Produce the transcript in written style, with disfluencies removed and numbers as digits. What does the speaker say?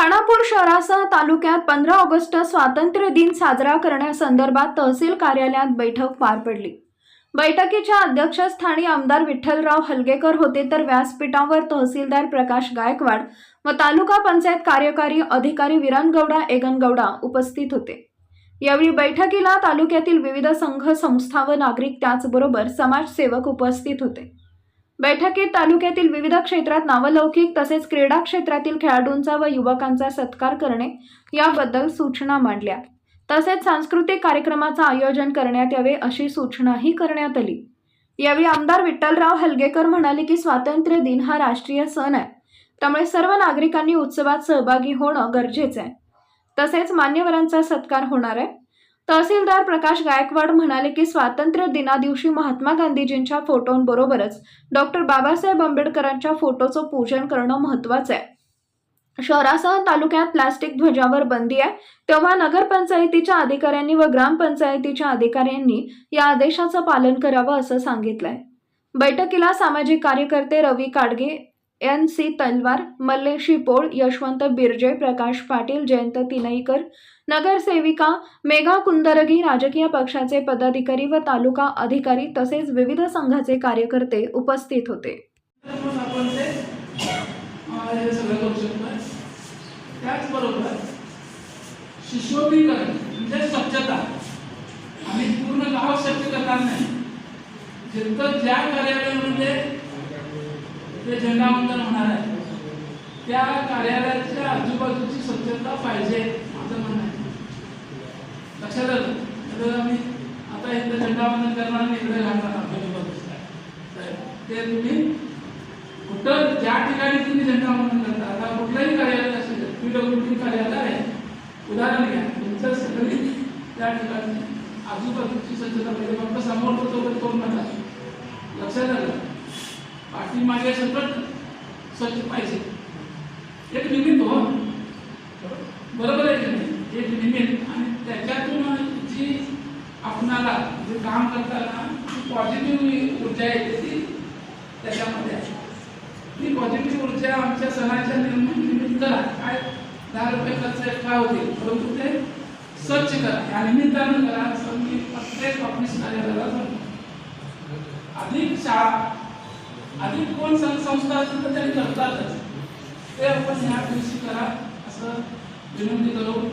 खानापूर शहरासह तालुक्यात 15 ऑगस्ट स्वातंत्र्य दिन साजरा करण्यासंदर्भात तहसील कार्यालयात बैठक पार पडली। बैठकीच्या अध्यक्षस्थानी आमदार विठ्ठलराव हलगेकर होते, तर व्यासपीठावर तहसीलदार प्रकाश गायकवाड व तालुका पंचायत कार्यकारी अधिकारी विरानगौडा एगनगौडा उपस्थित होते। यावेळी बैठकीला तालुक्यातील विविध संघ संस्था व नागरिक त्याचबरोबर समाजसेवक उपस्थित होते। बैठकीत तालुक्यातील विविध क्षेत्रात नावलौकिक तसेच क्रीडा क्षेत्रातील खेळाडूंचा व युवकांचा सत्कार करणे याबद्दल सूचना मांडल्या। तसेच सांस्कृतिक कार्यक्रमाचे आयोजन करण्यात यावे अशी सूचनाही करण्यात आली। यावेळी आमदार विठ्ठलराव हलगेकर म्हणाले की स्वातंत्र्य दिन हा राष्ट्रीय सण आहे, त्यामुळे सर्व नागरिकांनी उत्सवात सहभागी होणे गरजेचे आहे। तसेच मान्यवरांचा सत्कार होणार आहे। तहसीलदार प्रकाश गायकवाड म्हणाले की स्वातंत्र्य दिनादिवशी महात्मा गांधीजींच्या फोटोंबरोबरच डॉक्टर बाबासाहेब आंबेडकरांच्या फोटोचं पूजन करणं महत्त्वाचं आहे। शहरासह तालुक्यात प्लास्टिक ध्वजावर बंदी आहे, तेव्हा नगरपंचायतीच्या अधिकाऱ्यांनी व ग्रामपंचायतीच्या अधिकाऱ्यांनी या आदेशाचं पालन करावं असं सांगितलंय। बैठकीला सामाजिक कार्यकर्ते रवी काडगे, NC तलवार, मल्लेश पोळ, यशवंत बिर्जे, प्रकाश पाटील, जयंत तिनईकर, नगरसेविका मेघा कुंदरगी, राजकीय पक्षाचे पदाधिकारी व तालुका अधिकारी तसेच विविध संघाचे कार्यकर्ते उपस्थित होते। त्याचबरोबर सुशोभीकरण म्हणजे स्वच्छता आम्ही पूर्ण गाव स्वच्छ करणार नाही। जिथं ज्या कार्यालयामध्ये ते झेंडावंदन होणार आहे त्या कार्यालयाच्या आजूबाजूची स्वच्छता पाहिजे माझं म्हणणं आहे। लक्षात आलं तर आम्ही आता इथं झेंडावंदन करणार आणि इकडे घालणार ते तुम्ही कुठं ज्या ठिकाणी तुम्ही झेंडावंदन करता, आता कुठलंही कार्यालय असेल, PWD कार्यालय आहे, उदाहरण घ्या, तुमचं सगळी त्या ठिकाणी आजूबाजूची स्वच्छता पाहिजे। फक्त समोर सोबत करून नका। लक्षात आलं पाठीमागे सगळं स्वच्छ पाहिजे। एक निमित्त हो, बरोबर आहे की नाही, एक निमित्त आणि त्याच्यातून जी आपणाला जे काम करताना पॉझिटिव्ह ऊर्जा येते ती त्याच्यामध्ये आहे। ती पॉझिटिव्ह ऊर्जा आमच्या सणाच्या निमित्त करा, काय 10 रुपये खर्च एक्स्ट्रा होतील, परंतु ते स्वच्छ करा, या निमित्तानं करा असं मी प्रत्येक ऑफिस कार्यालयाला सांगतो। अधिक कोण संस्था असेल तर त्यांनी करतातच, ते आपण ह्या दिवशी करा असं विनंती करून